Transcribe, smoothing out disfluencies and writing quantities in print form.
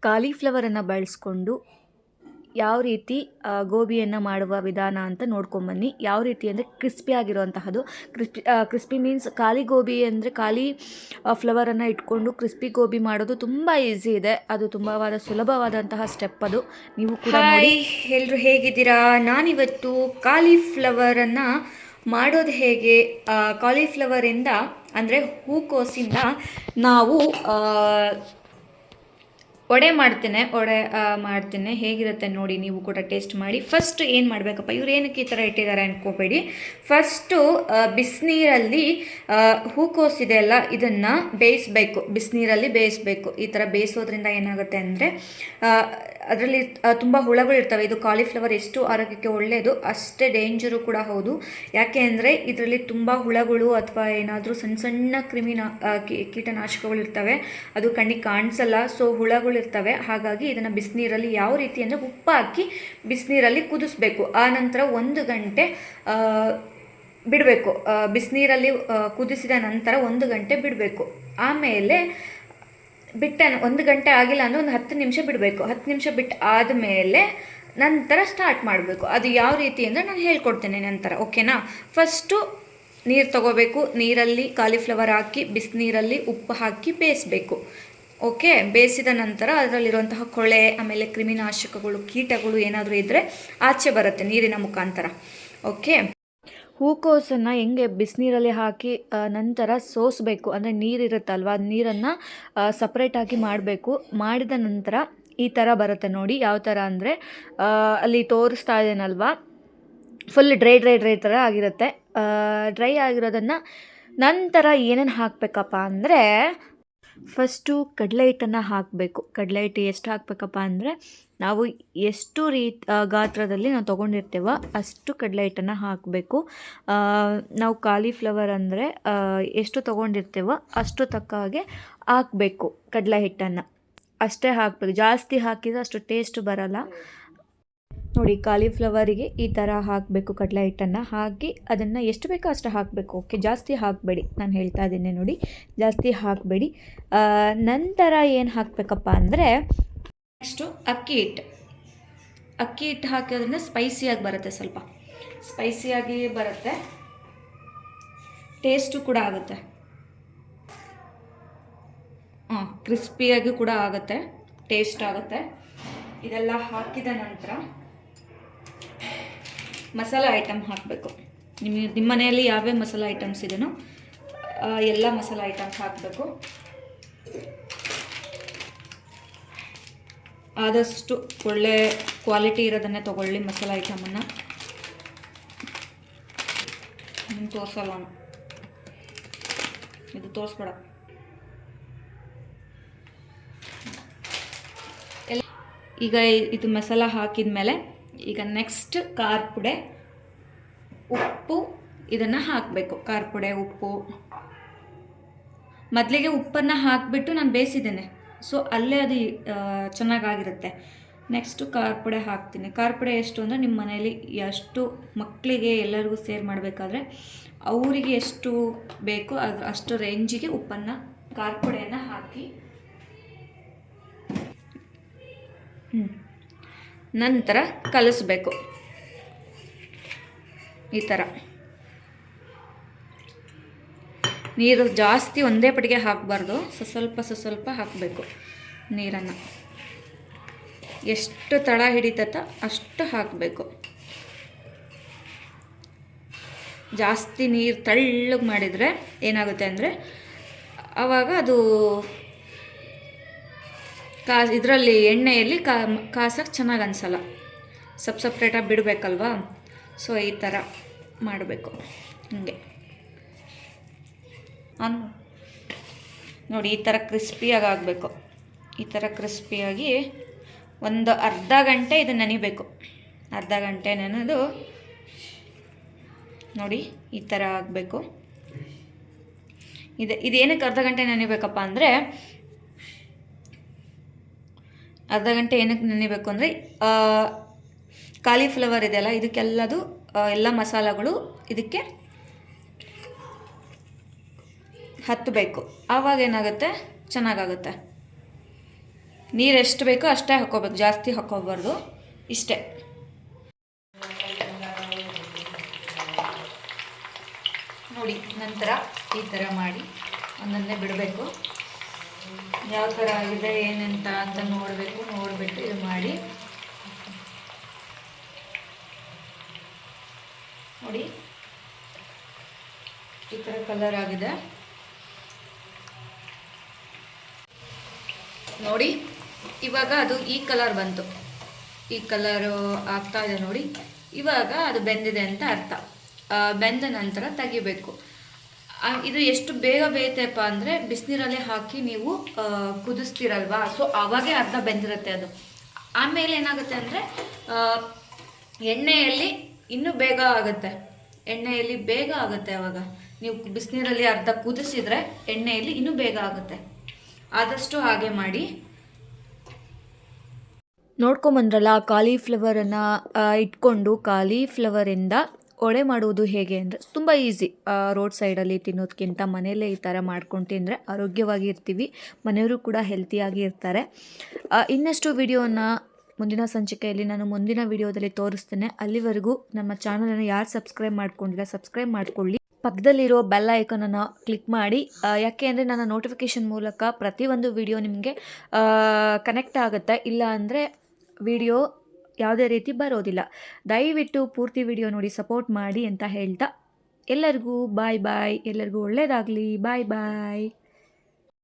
ಕಾಲಿಫ್ಲವರನ್ನು ಬಳಸ್ಕೊಂಡು ಯಾವ ರೀತಿ ಗೋಬಿಯನ್ನು ಮಾಡುವ ವಿಧಾನ ಅಂತ ನೋಡ್ಕೊಂಬನ್ನಿ. ಯಾವ ರೀತಿ ಅಂದರೆ ಕ್ರಿಸ್ಪಿ ಆಗಿರುವಂತಹದ್ದು. ಕ್ರಿಸ್ಪಿ ಮೀನ್ಸ್ ಖಾಲಿ ಗೋಬಿ ಅಂದರೆ ಖಾಲಿ ಫ್ಲವರನ್ನು ಇಟ್ಕೊಂಡು ಕ್ರಿಸ್ಪಿ ಗೋಬಿ ಮಾಡೋದು ತುಂಬ ಈಸಿ ಇದೆ. ಅದು ತುಂಬ ಸುಲಭವಾದಂತಹ ಸ್ಟೆಪ್ ಅದು. ನೀವು ಕೂಡ ನೋಡಿ. ಎಲ್ಲರೂ ಹೇಗಿದ್ದೀರಾ? ನಾನಿವತ್ತು ಕಾಲಿಫ್ಲವರನ್ನು ಮಾಡೋದು ಹೇಗೆ, ಕಾಲಿಫ್ಲವರಿಂದ ಅಂದರೆ ಹೂಕೋಸಿಂದ ನಾವು ವಡೆ ಮಾಡ್ತೇನೆ ಹೇಗಿರುತ್ತೆ ನೋಡಿ, ನೀವು ಕೂಡ ಟೇಸ್ಟ್ ಮಾಡಿ. ಫಸ್ಟ್ ಏನು ಮಾಡಬೇಕಪ್ಪ, ಇವ್ರು ಏನಕ್ಕೆ ಈ ಥರ ಇಟ್ಟಿದ್ದಾರೆ ಅನ್ಕೋಬೇಡಿ. ಫಸ್ಟು ಬಿಸಿನೀರಲ್ಲಿ ಹೂಕೋಸಿದೆ ಅಲ್ಲ, ಇದನ್ನು ಬೇಯಿಸಬೇಕು, ಬಿಸಿನೀರಲ್ಲಿ ಬೇಯಿಸಬೇಕು. ಈ ಥರ ಬೇಯಿಸೋದ್ರಿಂದ ಏನಾಗುತ್ತೆ ಅಂದರೆ ಅದರಲ್ಲಿ ತುಂಬ ಹುಳಗಳಿರ್ತವೆ. ಇದು ಕಾಲಿಫ್ಲವರ್ ಎಷ್ಟು ಆರೋಗ್ಯಕ್ಕೆ ಒಳ್ಳೆಯದು ಅಷ್ಟೇ ಡೇಂಜರು ಕೂಡ ಹೌದು. ಯಾಕೆ ಅಂದರೆ ಇದರಲ್ಲಿ ತುಂಬ ಹುಳಗಳು ಅಥವಾ ಏನಾದರೂ ಸಣ್ಣ ಸಣ್ಣ ಕೀಟನಾಶಕಗಳು ಇರ್ತವೆ. ಅದು ಕಣ್ಣಿಗೆ ಕಾಣಿಸಲ್ಲ. ಸೊ ಹುಳಗಳಿರ್ತವೆ. ಹಾಗಾಗಿ ಇದನ್ನು ಬಿಸಿನೀರಲ್ಲಿ ಯಾವ ರೀತಿ ಅಂದರೆ ಉಪ್ಪು ಹಾಕಿ ಬಿಸಿನೀರಲ್ಲಿ ಕುದಿಸ್ಬೇಕು. ಆ ನಂತರ 1 ಗಂಟೆ ಬಿಡಬೇಕು. ಬಿಸಿನೀರಲ್ಲಿ ಕುದಿಸಿದ ನಂತರ 1 ಗಂಟೆ ಬಿಡಬೇಕು. ಆಮೇಲೆ 1 ಗಂಟೆ ಆಗಿಲ್ಲ ಅಂದರೆ ಒಂದು 10 ನಿಮಿಷ ಬಿಡಬೇಕು. 10 ನಿಮಿಷ ಬಿಟ್ಟು ಆದಮೇಲೆ ನಂತರ ಸ್ಟಾರ್ಟ್ ಮಾಡಬೇಕು. ಅದು ಯಾವ ರೀತಿ ಅಂದರೆ ನಾನು ಹೇಳ್ಕೊಡ್ತೇನೆ ನಂತರ, ಓಕೆನಾ? ಫಸ್ಟು ನೀರು ತಗೋಬೇಕು. ನೀರಲ್ಲಿ ಕಾಲಿಫ್ಲವರ್ ಹಾಕಿ ಬಿಸಿನೀರಲ್ಲಿ ಉಪ್ಪು ಹಾಕಿ ಬೇಯಿಸಬೇಕು. ಓಕೆ, ಬೇಯಿಸಿದ ನಂತರ ಅದರಲ್ಲಿರುವಂತಹ ಕೊಳೆ, ಆಮೇಲೆ ಕ್ರಿಮಿನಾಶಕಗಳು, ಕೀಟಗಳು ಏನಾದರೂ ಇದ್ದರೆ ಆಚೆ ಬರುತ್ತೆ ನೀರಿನ ಮುಖಾಂತರ. ಓಕೆ, ಹೂಕೋಸನ್ನು ಹೆಂಗೆ ಬಿಸಿನೀರಲ್ಲಿ ಹಾಕಿ ನಂತರ ಸೋಸಬೇಕು. ಅಂದರೆ ನೀರಿರುತ್ತಲ್ವ, ನೀರನ್ನು ಸಪ್ರೇಟಾಗಿ ಮಾಡಬೇಕು. ಮಾಡಿದ ನಂತರ ಈ ಥರ ಬರುತ್ತೆ ನೋಡಿ. ಯಾವ ಥರ ಅಂದರೆ ಅಲ್ಲಿ ತೋರಿಸ್ತಾ ಇದ್ದೇನಲ್ವ, ಫುಲ್ ಡ್ರೈ ಥರ ಆಗಿರುತ್ತೆ. ಡ್ರೈ ಆಗಿರೋದನ್ನು ನಂತರ ಏನೇನು ಹಾಕಬೇಕಪ್ಪ ಅಂದರೆ, ಫಸ್ಟು ಕಡಲೆ ಹಿಟ್ಟನ್ನು ಹಾಕಬೇಕು. ಕಡಲೆ ಹಿಟ್ಟು ಎಷ್ಟು ಹಾಕಬೇಕಪ್ಪ ಅಂದರೆ, ನಾವು ಎಷ್ಟು ಗಾತ್ರದಲ್ಲಿ ನಾವು ತೊಗೊಂಡಿರ್ತೇವೋ ಅಷ್ಟು ಕಡಲೆ ಹಿಟ್ಟನ್ನು ಹಾಕಬೇಕು. ನಾವು ಕಾಲಿಫ್ಲವರ್ ಅಂದರೆ ಎಷ್ಟು ತೊಗೊಂಡಿರ್ತೇವೋ ಅಷ್ಟು ತಕ್ಕ ಹಾಗೆ ಹಾಕಬೇಕು. ಕಡಲೆ ಹಿಟ್ಟನ್ನು ಅಷ್ಟೇ ಹಾಕಬೇಕು. ಜಾಸ್ತಿ ಹಾಕಿದರೆ ಅಷ್ಟು ಟೇಸ್ಟ್ ಬರಲ್ಲ ನೋಡಿ. ಕಾಲಿಫ್ಲವರಿಗೆ ಈ ಥರ ಹಾಕಬೇಕು. ಕಡಲೆ ಹಿಟ್ಟನ್ನು ಹಾಕಿ ಅದನ್ನು ಎಷ್ಟು ಬೇಕೋ ಅಷ್ಟು ಹಾಕಬೇಕು. ಓಕೆ, ಜಾಸ್ತಿ ಹಾಕಬೇಡಿ, ನಾನು ಹೇಳ್ತಾ ಇದ್ದೀನಿ ನೋಡಿ, ಜಾಸ್ತಿ ಹಾಕಬೇಡಿ. ನಂತರ ಏನು ಹಾಕಬೇಕಪ್ಪ ಅಂದರೆ, ನೆಕ್ಸ್ಟು ಅಕ್ಕಿ ಹಿಟ್ಟು ಹಾಕೋದ್ರಿಂದ ಸ್ಪೈಸಿಯಾಗಿ ಬರುತ್ತೆ. ಸ್ವಲ್ಪ ಸ್ಪೈಸಿಯಾಗಿ ಬರುತ್ತೆ, ಟೇಸ್ಟು ಕೂಡ ಆಗುತ್ತೆ. ಕ್ರಿಸ್ಪಿಯಾಗಿ ಕೂಡ ಆಗುತ್ತೆ, ಟೇಸ್ಟ್ ಆಗುತ್ತೆ. ಇದೆಲ್ಲ ಹಾಕಿದ ನಂತರ ಮಸಾಲೆ ಐಟಮ್ ಹಾಕಬೇಕು. ನಿಮ್ಮ ಮನೆಯಲ್ಲಿ ಯಾವ್ಯಾವ ಮಸಾಲೆ ಐಟಮ್ಸ್ ಇದೆಯೋ ಎಲ್ಲ ಮಸಾಲೆ ಐಟಮ್ಸ್ ಹಾಕಬೇಕು. ಆದಷ್ಟು ಒಳ್ಳೆ ಕ್ವಾಲಿಟಿ ಇರೋದನ್ನೇ ತೊಗೊಳ್ಳಿ ಮಸಾಲೆ ಐಟಮನ್ನು. ತೋರಿಸಲ್ಲ, ಇದು ತೋರಿಸ್ಬೇಡ. ಈಗ ಇದು ಮಸಾಲ ಹಾಕಿದ ಮೇಲೆ ಈಗ ನೆಕ್ಸ್ಟ್ ಖಾರ ಪುಡಿ, ಉಪ್ಪು ಇದನ್ನು ಹಾಕಬೇಕು. ಖಾರ ಪುಡಿ, ಉಪ್ಪು. ಮೊದಲಿಗೆ ಉಪ್ಪನ್ನು ಹಾಕಿಬಿಟ್ಟು ನಾನು ಬೇಯಿಸಿದ್ದೇನೆ, ಸೊ ಅಲ್ಲೇ ಅದು ಚೆನ್ನಾಗಾಗಿರುತ್ತೆ. ನೆಕ್ಸ್ಟು ಖಾರ ಪುಡಿ ಹಾಕ್ತೀನಿ. ಖಾರ ಪುಡಿ ಎಷ್ಟು ಅಂದರೆ ನಿಮ್ಮ ಮನೆಯಲ್ಲಿ ಎಷ್ಟು ಮಕ್ಕಳಿಗೆ ಎಲ್ಲರಿಗೂ ಸೇರ್ ಮಾಡಬೇಕಾದ್ರೆ ಅವರಿಗೆ ಎಷ್ಟು ಬೇಕೋ ಅದು ಅಷ್ಟು ರೇಂಜಿಗೆ ಉಪ್ಪನ್ನು, ಖಾರ ಪುಡಿಯನ್ನು ಹಾಕಿ ನಂತರ ಕಲಿಸ್ಬೇಕು. ಈ ಥರ ನೀರು ಜಾಸ್ತಿ ಒಂದೇ ಪಟಿಗೆ ಹಾಕಬಾರ್ದು, ಸ್ವಲ್ಪ ಹಾಕಬೇಕು ನೀರನ್ನು. ಎಷ್ಟು ತಳ ಹಿಡಿತೈತ ಅಷ್ಟು ಹಾಕಬೇಕು. ಜಾಸ್ತಿ ನೀರು ತಳ್ಳಗೆ ಮಾಡಿದರೆ ಏನಾಗುತ್ತೆ ಅಂದರೆ ಆವಾಗ ಅದು ಇದರಲ್ಲಿ ಎಣ್ಣೆಯಲ್ಲಿ ಕಾಸಕ್ಕೆ ಚೆನ್ನಾಗಿ ಅನಿಸಲ್ಲ. ಸಪ್ರೇಟಾಗಿ ಬಿಡಬೇಕಲ್ವಾ, ಸೊ ಈ ಥರ ಮಾಡಬೇಕು. ಹೀಗೆ ನೋಡಿ, ಈ ಥರ ಕ್ರಿಸ್ಪಿಯಾಗಿ ಆಗಬೇಕು. ಈ ಥರ ಕ್ರಿಸ್ಪಿಯಾಗಿ ಒಂದು ಅರ್ಧ ಗಂಟೆ ಇದು ನೆನಿಬೇಕು. ಅರ್ಧ ಗಂಟೆ ನೆನೆದು ನೋಡಿ ಈ ಥರ ಆಗಬೇಕು. ಇದೇನಕ್ಕೆ ಅರ್ಧ ಗಂಟೆ ನೆನಿಬೇಕಪ್ಪ ಅಂದರೆ, ಅರ್ಧ ಗಂಟೆ ಏನಕ್ಕೆ ನೆನಿಬೇಕು ಅಂದರೆ ಕಾಲಿಫ್ಲವರ್ ಇದೆಯಲ್ಲ, ಇದಕ್ಕೆಲ್ಲದು ಎಲ್ಲ ಮಸಾಲೆಗಳು ಇದಕ್ಕೆ ಹತ್ತಬೇಕು. ಆವಾಗ ಏನಾಗುತ್ತೆ, ಚೆನ್ನಾಗಾಗುತ್ತೆ. ನೀರು ಎಷ್ಟು ಬೇಕೋ ಅಷ್ಟೇ ಹಾಕ್ಕೋಬೇಕು, ಜಾಸ್ತಿ ಹಾಕ್ಕೋಬಾರ್ದು, ಇಷ್ಟೇ. ನೋಡಿ ನಂತರ ಈ ಥರ ಮಾಡಿ ಒಂದೊಂದೇ ಬಿಡಬೇಕು. ಯಾವ ಥರ ಆಗಿದೆ ಏನಂತ ಅಂತ ನೋಡಬೇಕು, ನೋಡಿಬಿಟ್ಟು ಇದು ಮಾಡಿ. ನೋಡಿ ಈ ಥರ ಕಲರ್ ಆಗಿದೆ ನೋಡಿ. ಇವಾಗ ಅದು ಈ ಕಲರ್ ಬಂತು, ಈ ಕಲರು ಆಗ್ತಾ ಇದೆ ನೋಡಿ. ಇವಾಗ ಅದು ಬೆಂದಿದೆ ಅಂತ ಅರ್ಥ. ಬೆಂದ ನಂತರ ತೆಗಿಬೇಕು. ಇದು ಎಷ್ಟು ಬೇಗ ಬೇಯುತ್ತೆಪ್ಪ ಅಂದರೆ ಬಿಸಿನೀರಲ್ಲೇ ಹಾಕಿ ನೀವು ಕುದಿಸ್ತೀರಲ್ವಾ, ಸೊ ಆವಾಗೇ ಅರ್ಧ ಬೆಂದಿರುತ್ತೆ ಅದು. ಆಮೇಲೆ ಏನಾಗುತ್ತೆ ಅಂದರೆ ಎಣ್ಣೆಯಲ್ಲಿ ಇನ್ನೂ ಬೇಗ ಆಗುತ್ತೆ, ಎಣ್ಣೆಯಲ್ಲಿ ಬೇಗ ಆಗುತ್ತೆ. ಆವಾಗ ನೀವು ಬಿಸಿನೀರಲ್ಲಿ ಅರ್ಧ ಕುದಿಸಿದರೆ ಎಣ್ಣೆಯಲ್ಲಿ ಇನ್ನೂ ಬೇಗ ಆಗುತ್ತೆ. ಆದಷ್ಟು ಹಾಗೆ ಮಾಡಿ. ನೋಡ್ಕೊಂಬಂದ್ರಲ್ಲ, ಕಾಲಿಫ್ಲವರನ್ನು ಇಟ್ಕೊಂಡು ಕಾಲಿಫ್ಲವರಿಂದ ಒಡೆ ಮಾಡುವುದು ಹೇಗೆ ಅಂದರೆ ತುಂಬ ಈಸಿ. ರೋಡ್ ಸೈಡಲ್ಲಿ ತಿನ್ನೋದಕ್ಕಿಂತ ಮನೆಯಲ್ಲೇ ಈ ಥರ ಮಾಡ್ಕೊಂಡು ತಿಂದರೆ ಆರೋಗ್ಯವಾಗಿ ಇರ್ತೀವಿ, ಮನೆಯವರು ಕೂಡ ಹೆಲ್ತಿಯಾಗಿ ಇರ್ತಾರೆ. ಇನ್ನಷ್ಟು ವಿಡಿಯೋನ ಮುಂದಿನ ಸಂಚಿಕೆಯಲ್ಲಿ ನಾನು ಮುಂದಿನ ವಿಡಿಯೋದಲ್ಲಿ ತೋರಿಸ್ತೇನೆ. ಅಲ್ಲಿವರೆಗೂ ನಮ್ಮ ಚಾನಲನ್ನು ಯಾರು ಸಬ್ಸ್ಕ್ರೈಬ್ ಮಾಡ್ಕೊಂಡಿಲ್ಲ ಸಬ್ಸ್ಕ್ರೈಬ್ ಮಾಡ್ಕೊಳ್ಳಿ. ಪಕ್ಕದಲ್ಲಿರೋ ಬೆಲ್ ಐಕನನ್ನು ಕ್ಲಿಕ್ ಮಾಡಿ, ಯಾಕೆ ಅಂದರೆ ನನ್ನ ನೋಟಿಫಿಕೇಷನ್ ಮೂಲಕ ಪ್ರತಿಯೊಂದು ವಿಡಿಯೋ ನಿಮಗೆ ಕನೆಕ್ಟ್ ಆಗುತ್ತೆ. ಇಲ್ಲ ಅಂದರೆ ವಿಡಿಯೋ ಯಾವುದೇ ರೀತಿ ಬರೋದಿಲ್ಲ. ದಯವಿಟ್ಟು ಪೂರ್ತಿ ವಿಡಿಯೋ ನೋಡಿ ಸಪೋರ್ಟ್ ಮಾಡಿ ಅಂತ ಹೇಳ್ತಾ ಎಲ್ಲರಿಗೂ ಬಾಯ್ ಬಾಯ್. ಎಲ್ಲರಿಗೂ ಒಳ್ಳೆಯದಾಗಲಿ. ಬಾಯ್ ಬಾಯ್.